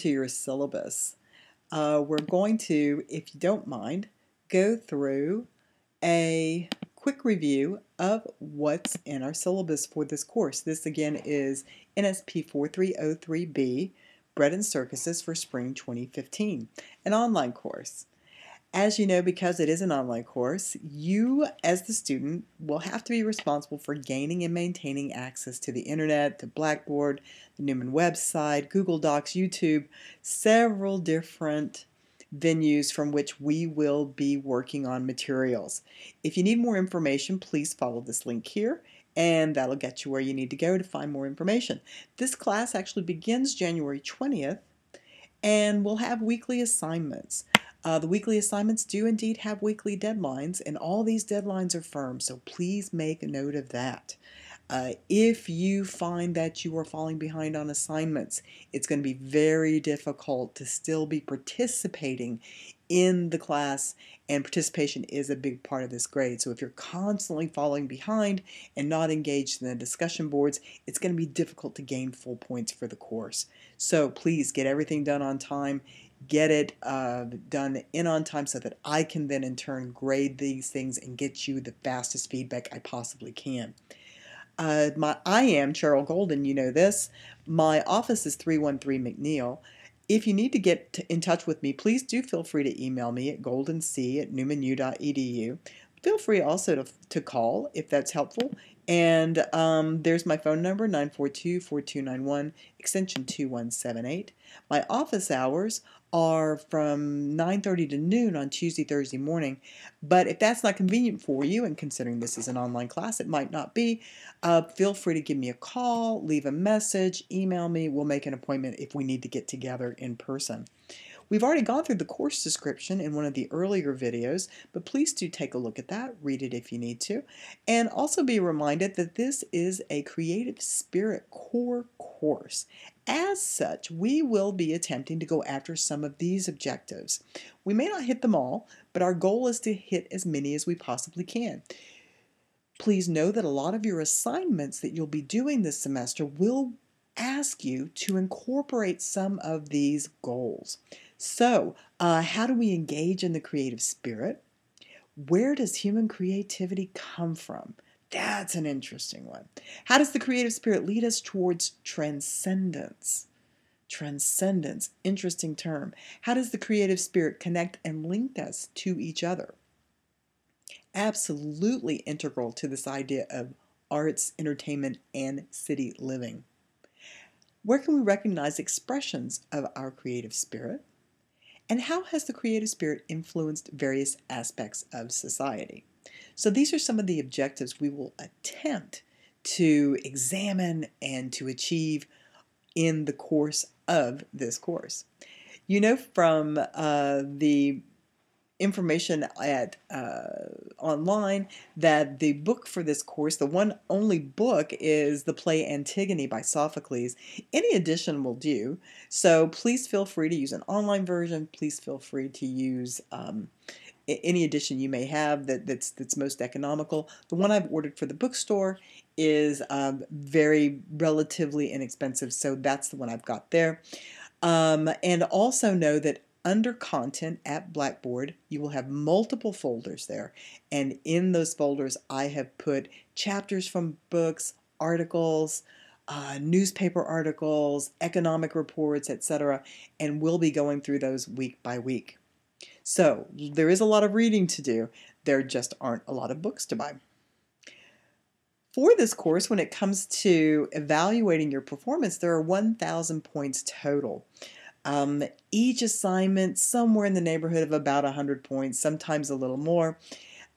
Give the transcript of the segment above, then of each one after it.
to your syllabus. We're going to, if you don't mind, go through a quick review of what's in our syllabus for this course. This again is NSP4303B, Bread and Circuses for Spring 2015, an online course. As you know, because it is an online course, you as the student will have to be responsible for gaining and maintaining access to the internet, to Blackboard, the Newman website, Google Docs, YouTube, several different venues from which we will be working on materials. If you need more information, please follow this link here, and that'll get you where you need to go to find more information. This class actually begins January 20th, and we'll have weekly assignments. The weekly assignments do indeed have weekly deadlines, and all these deadlines are firm, so please make a note of that. If you find that you are falling behind on assignments, it's going to be very difficult to still be participating in the class, and participation is a big part of this grade. So if you're constantly falling behind and not engaged in the discussion boards, it's going to be difficult to gain full points for the course. So please get everything done on time. Get it done in on time so that I can then in turn grade these things and get you the fastest feedback I possibly can. I am Cheryl Golden, you know this. My office is 313 McNeil. If you need to get in touch with me, please do feel free to email me at goldenc@newmanu.edu. Feel free also to call if that's helpful. And there's my phone number, 942-4291, extension 2178. My office hours are from 9:30 to noon on Tuesday, Thursday morning. But if that's not convenient for you, and considering this is an online class, it might not be, feel free to give me a call, leave a message, email me. We'll make an appointment if we need to get together in person. We've already gone through the course description in one of the earlier videos, but please do take a look at that, read it if you need to, and also be reminded that this is a Creative Spirit core course. As such, we will be attempting to go after some of these objectives. We may not hit them all, but our goal is to hit as many as we possibly can. Please know that a lot of your assignments that you'll be doing this semester will ask you to incorporate some of these goals. So, how do we engage in the creative spirit? Where does human creativity come from? That's an interesting one. How does the creative spirit lead us towards transcendence? Transcendence, interesting term. How does the creative spirit connect and link us to each other? Absolutely integral to this idea of arts, entertainment, and city living. Where can we recognize expressions of our creative spirit? And how has the creative spirit influenced various aspects of society? So these are some of the objectives we will attempt to examine and to achieve in the course of this course. You know from the information at online that the book for this course, the one only book, is the play Antigone by Sophocles. Any edition will do, so please feel free to use an online version. Please feel free to use any edition you may have that's most economical. The one I've ordered for the bookstore is very relatively inexpensive, so that's the one I've got there. And also know that under content at Blackboard, you will have multiple folders there, and in those folders I have put chapters from books, articles, newspaper articles, economic reports, etc., and we'll be going through those week by week. So there is a lot of reading to do. There just aren't a lot of books to buy. For this course, when it comes to evaluating your performance, there are 1,000 points total. Each assignment somewhere in the neighborhood of about 100 points, sometimes a little more.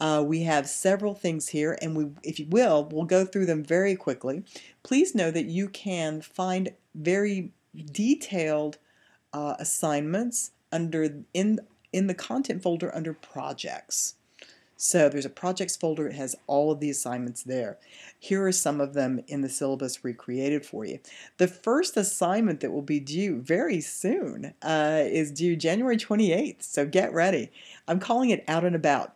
We have several things here, and if you will, we'll go through them very quickly. Please know that you can find very detailed assignments in the content folder under projects. So there's a projects folder. It has all of the assignments there. Here are some of them in the syllabus recreated for you. The first assignment that will be due very soon is due January 28th, so get ready. I'm calling it Out and About.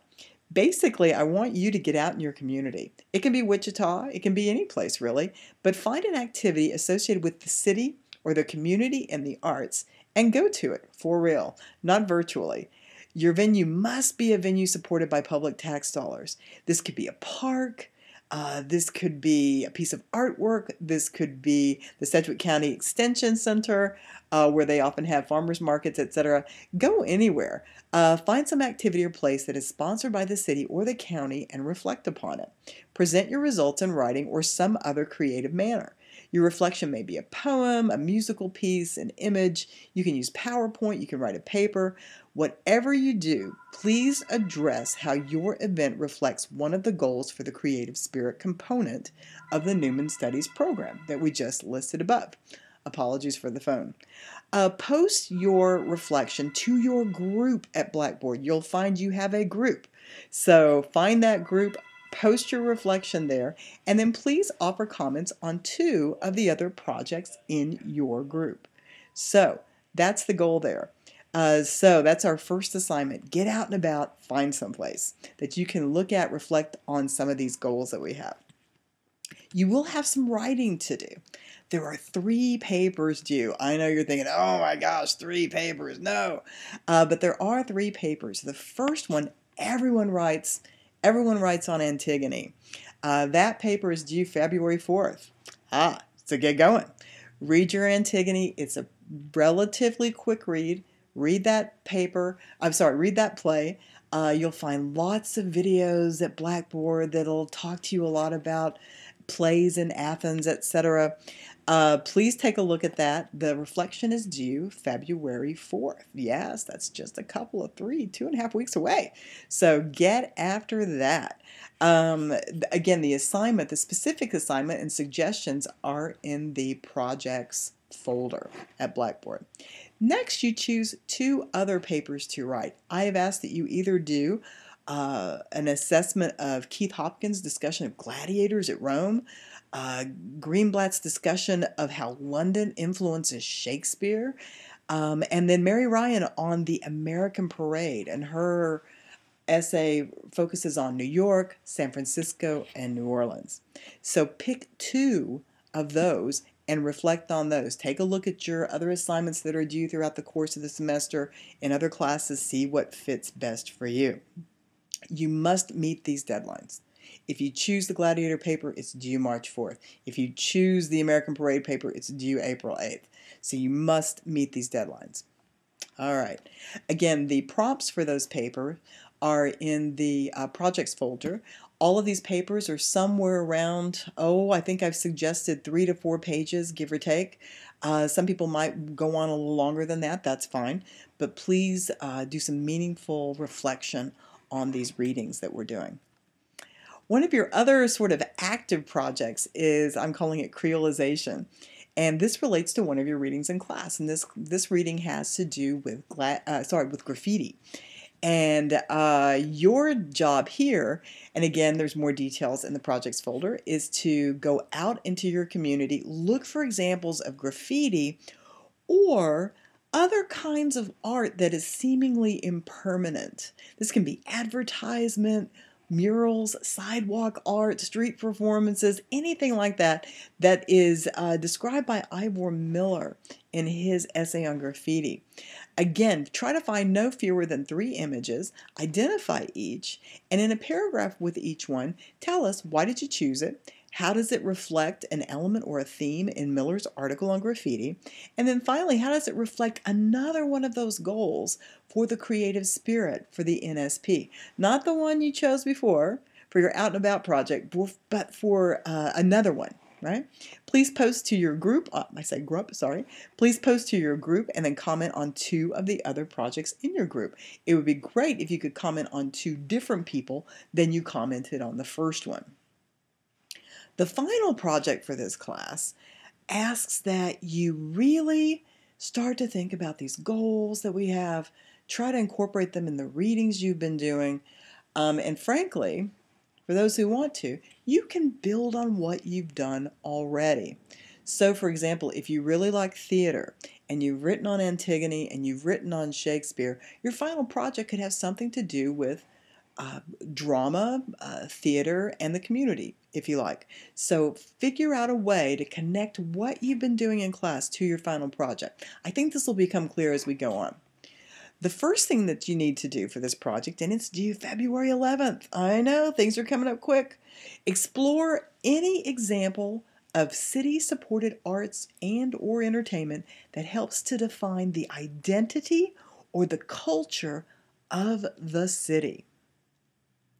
Basically, I want you to get out in your community. It can be Wichita, it can be any place really, but find an activity associated with the city or the community and the arts and go to it for real, not virtually. Your venue must be a venue supported by public tax dollars. This could be a park. This could be a piece of artwork. This could be the Sedgwick County Extension Center, where they often have farmers markets, etc. Go anywhere. Find some activity or place that is sponsored by the city or the county and reflect upon it. Present your results in writing or some other creative manner. Your reflection may be a poem, a musical piece, an image. You can use PowerPoint, you can write a paper. Whatever you do, please address how your event reflects one of the goals for the creative spirit component of the Newman Studies program that we just listed above. Apologies for the phone. Post your reflection to your group at Blackboard. You'll find you have a group. So find that group, post your reflection there, and then please offer comments on 2 of the other projects in your group. So that's the goal there. So that's our first assignment. Get out and about, find someplace that you can look at, reflect on some of these goals that we have. You will have some writing to do. There are 3 papers due. I know you're thinking, oh my gosh, 3 papers. No. But there are 3 papers. The first one, everyone writes on Antigone. That paper is due February 4th. So get going. Read your Antigone. It's a relatively quick read. Read that play. You'll find lots of videos at Blackboard that'll talk to you a lot about plays in Athens, etc. Please take a look at that. The reflection is due February 4th. Yes, that's just a couple of 2.5 weeks away. So get after that. Again, the specific assignment and suggestions are in the projects folder at Blackboard. Next, you choose 2 other papers to write. I have asked that you either do an assessment of Keith Hopkins' discussion of gladiators at Rome, Greenblatt's discussion of how London influences Shakespeare, and then Mary Ryan on the American Parade, and her essay focuses on New York, San Francisco, and New Orleans. So pick 2 of those and reflect on those. Take a look at your other assignments that are due throughout the course of the semester in other classes. See what fits best for you. You must meet these deadlines. If you choose the Gladiator paper, it's due March 4th. If you choose the American Parade paper, it's due April 8th. So you must meet these deadlines. All right. Again, the prompts for those papers are in the projects folder. All of these papers are somewhere around, I think I've suggested 3 to 4 pages, give or take. Some people might go on a little longer than that. That's fine. But please do some meaningful reflection on these readings that we're doing. One of your other sort of active projects is, I'm calling it creolization. And this relates to one of your readings in class. And this reading has to do with graffiti. And your job here, and again, there's more details in the projects folder, is to go out into your community, look for examples of graffiti or other kinds of art that is seemingly impermanent. This can be advertisement, murals, sidewalk art, street performances, anything like that that is described by Ivor Miller in his essay on graffiti. Again, try to find no fewer than 3 images, identify each, and in a paragraph with each one, tell us why did you choose it, how does it reflect an element or a theme in Miller's article on graffiti, and then finally, how does it reflect another one of those goals for the creative spirit for the NSP? Not the one you chose before for your out and about project, but for another one. Right? Please post to your group, please post to your group and then comment on 2 of the other projects in your group. It would be great if you could comment on 2 different people than you commented on the first one. The final project for this class asks that you really start to think about these goals that we have, try to incorporate them in the readings you've been doing, and frankly, for those who want to, you can build on what you've done already. So for example, if you really like theater and you've written on Antigone and you've written on Shakespeare, your final project could have something to do with drama, theater, and the community, if you like. So figure out a way to connect what you've been doing in class to your final project. I think this will become clear as we go on. The first thing that you need to do for this project, and it's due February 11th. I know, things are coming up quick. Explore any example of city-supported arts and or entertainment that helps to define the identity or the culture of the city.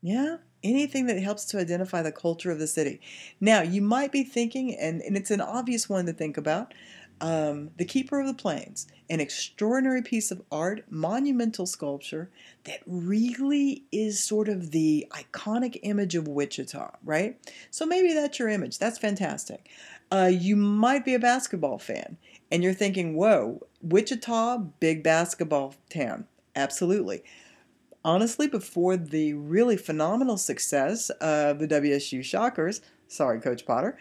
Yeah, anything that helps to identify the culture of the city. Now, you might be thinking, and it's an obvious one to think about, the Keeper of the Plains, an extraordinary piece of art, monumental sculpture that really is sort of the iconic image of Wichita, right? So maybe that's your image. That's fantastic. You might be a basketball fan, and you're thinking, whoa, Wichita, big basketball town. Absolutely. Honestly, before the really phenomenal success of the WSU Shockers, sorry, Coach Potter,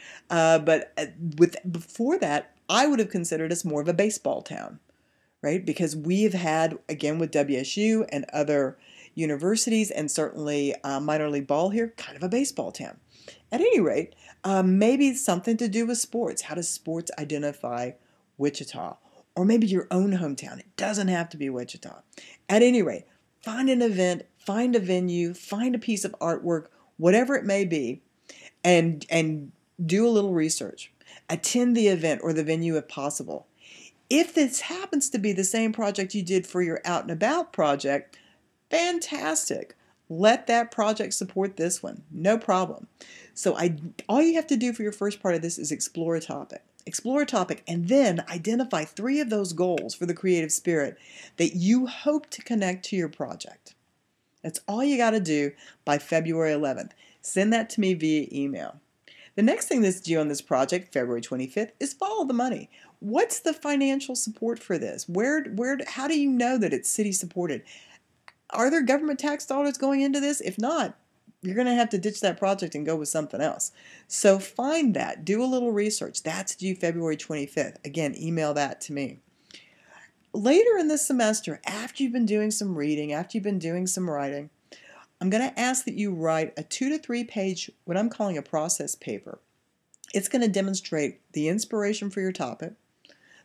before that, I would have considered us more of a baseball town, right? Because we have had, again, with WSU and other universities, and certainly minor league ball here, kind of a baseball town. At any rate, maybe it's something to do with sports. How does sports identify Wichita? Or maybe your own hometown. It doesn't have to be Wichita. At any rate, find an event, find a venue, find a piece of artwork, whatever it may be, and do a little research. Attend the event or the venue if possible. If this happens to be the same project you did for your out and about project, fantastic. Let that project support this one. No problem. So all you have to do for your first part of this is explore a topic. Explore a topic and then identify 3 of those goals for the creative spirit that you hope to connect to your project. That's all you got to do by February 11th. Send that to me via email. The next thing that's due on this project, February 25th, is follow the money. What's the financial support for this? How do you know that it's city supported? Are there government tax dollars going into this? If not, you're going to have to ditch that project and go with something else. So find that. Do a little research. That's due February 25th. Again, email that to me. Later in this semester, after you've been doing some reading, after you've been doing some writing, I'm going to ask that you write a 2 to 3 page, what I'm calling a process paper. It's going to demonstrate the inspiration for your topic,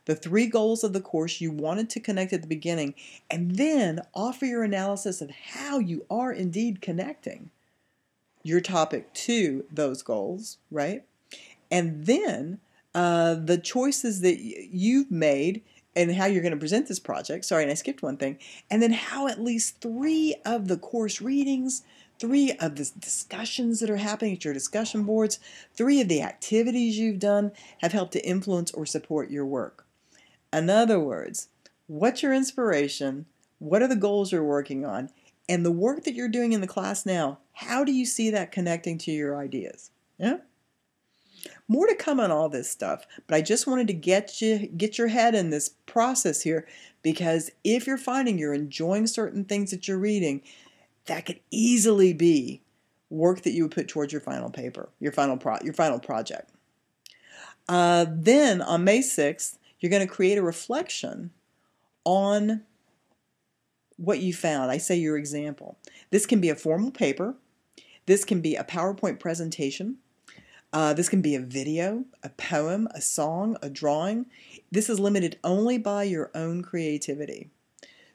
the 3 goals of the course you wanted to connect at the beginning, and then offer your analysis of how you are indeed connecting your topic to those goals, right? And then the choices that you've made and how you're going to present this project. Sorry, and I skipped one thing. And then how at least 3 of the course readings, 3 of the discussions that are happening at your discussion boards, 3 of the activities you've done have helped to influence or support your work. In other words, what's your inspiration? What are the goals you're working on? And the work that you're doing in the class now, how do you see that connecting to your ideas? Yeah? More to come on all this stuff, but I just wanted to get your head in this process here, because if you're finding you're enjoying certain things that you're reading, that could easily be work that you would put towards your final paper, your final project. Then on May 6th, you're going to create a reflection on what you found. I say your example. This can be a formal paper. This can be a PowerPoint presentation. This can be a video, a poem, a song, a drawing. This is limited only by your own creativity.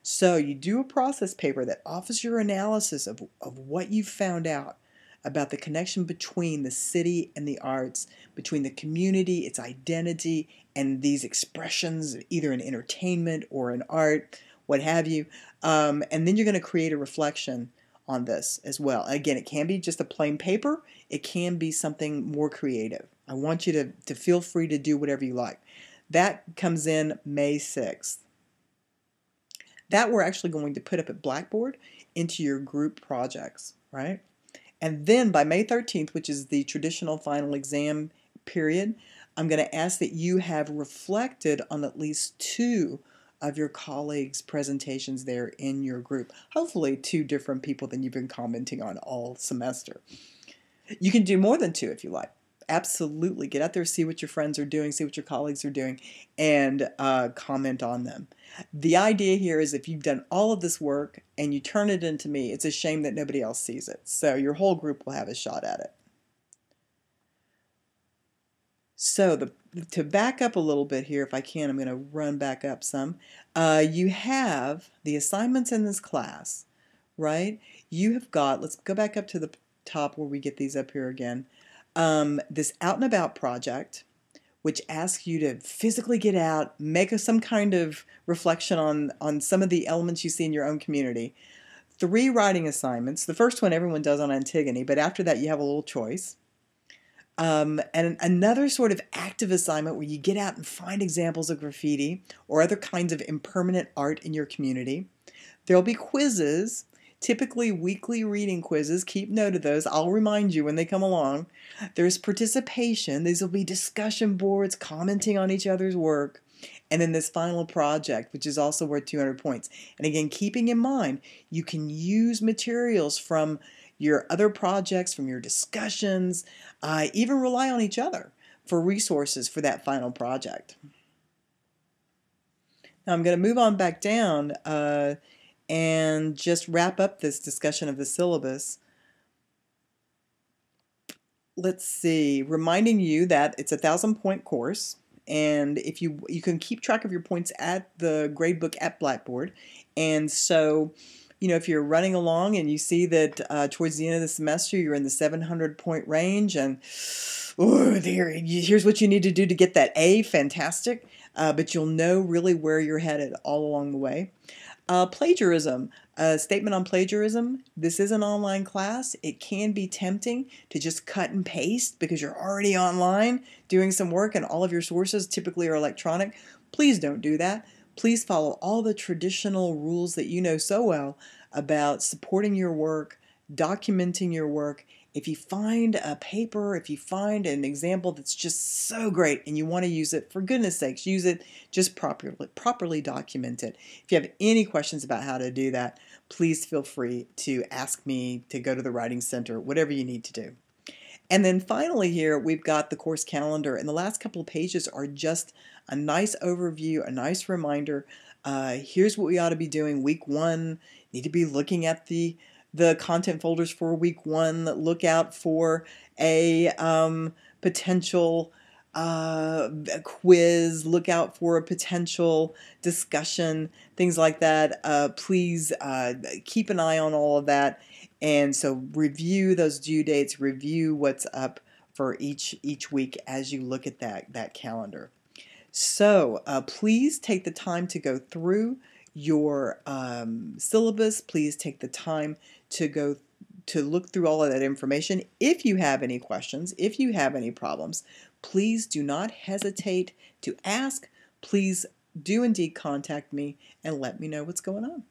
So you do a process paper that offers your analysis of what you've found out about the connection between the city and the arts, between the community, its identity, and these expressions, either in entertainment or in art, what have you. And then you're going to create a reflection on this as well. Again, it can be just a plain paper. It can be something more creative. I want you to feel free to do whatever you like. That comes in May 6th. That we're actually going to put up at Blackboard into your group projects, right? And then by May 13th, which is the traditional final exam period, I'm going to ask that you have reflected on at least 2 of your colleagues' presentations there in your group. Hopefully 2 different people than you've been commenting on all semester. You can do more than 2 if you like. Absolutely. Get out there, see what your friends are doing, see what your colleagues are doing, and comment on them. The idea here is if you've done all of this work and you turn it into me, it's a shame that nobody else sees it. So your whole group will have a shot at it. So to back up a little bit here, if I can, I'm going to run back up some. You have the assignments in this class, right? You have got, let's go back up to the top where we get these up here again. This out and about project, which asks you to physically get out, make some kind of reflection on some of the elements you see in your own community. 3 writing assignments. The first one everyone does on Antigone, but after that you have a little choice. And another sort of active assignment where you get out and find examples of graffiti or other kinds of impermanent art in your community. There'll be quizzes, typically weekly reading quizzes. Keep note of those. I'll remind you when they come along. There's participation. These will be discussion boards, commenting on each other's work. And then this final project, which is also worth 200 points. And again, keeping in mind, you can use materials from your other projects, from your discussions, even rely on each other for resources for that final project. Now I'm going to move on back down and just wrap up this discussion of the syllabus. Let's see, reminding you that it's a 1,000-point course, and if you can keep track of your points at the gradebook at Blackboard. And so, you know, if you're running along and you see that towards the end of the semester you're in the 700-point range, and here's what you need to do to get that A, fantastic, but you'll know really where you're headed all along the way. Plagiarism. A statement on plagiarism. This is an online class. It can be tempting to just cut and paste because you're already online doing some work and all of your sources typically are electronic. Please don't do that. Please follow all the traditional rules that you know so well about supporting your work, documenting your work. If you find a paper, if you find an example that's just so great and you want to use it, for goodness sakes, use it, just properly document it. If you have any questions about how to do that, please feel free to ask me, to go to the Writing Center, whatever you need to do. And then finally here, we've got the course calendar, and the last couple of pages are just a nice overview, a nice reminder. Here's what we ought to be doing week 1. Need to be looking at the content folders for week 1. Look out for a potential quiz. Look out for a potential discussion, things like that. Please keep an eye on all of that. And so review those due dates, review what's up for each week as you look at that calendar. So please take the time to go through your syllabus. Please take the time to look through all of that information. If you have any questions, if you have any problems, please do not hesitate to ask. Please do indeed contact me and let me know what's going on.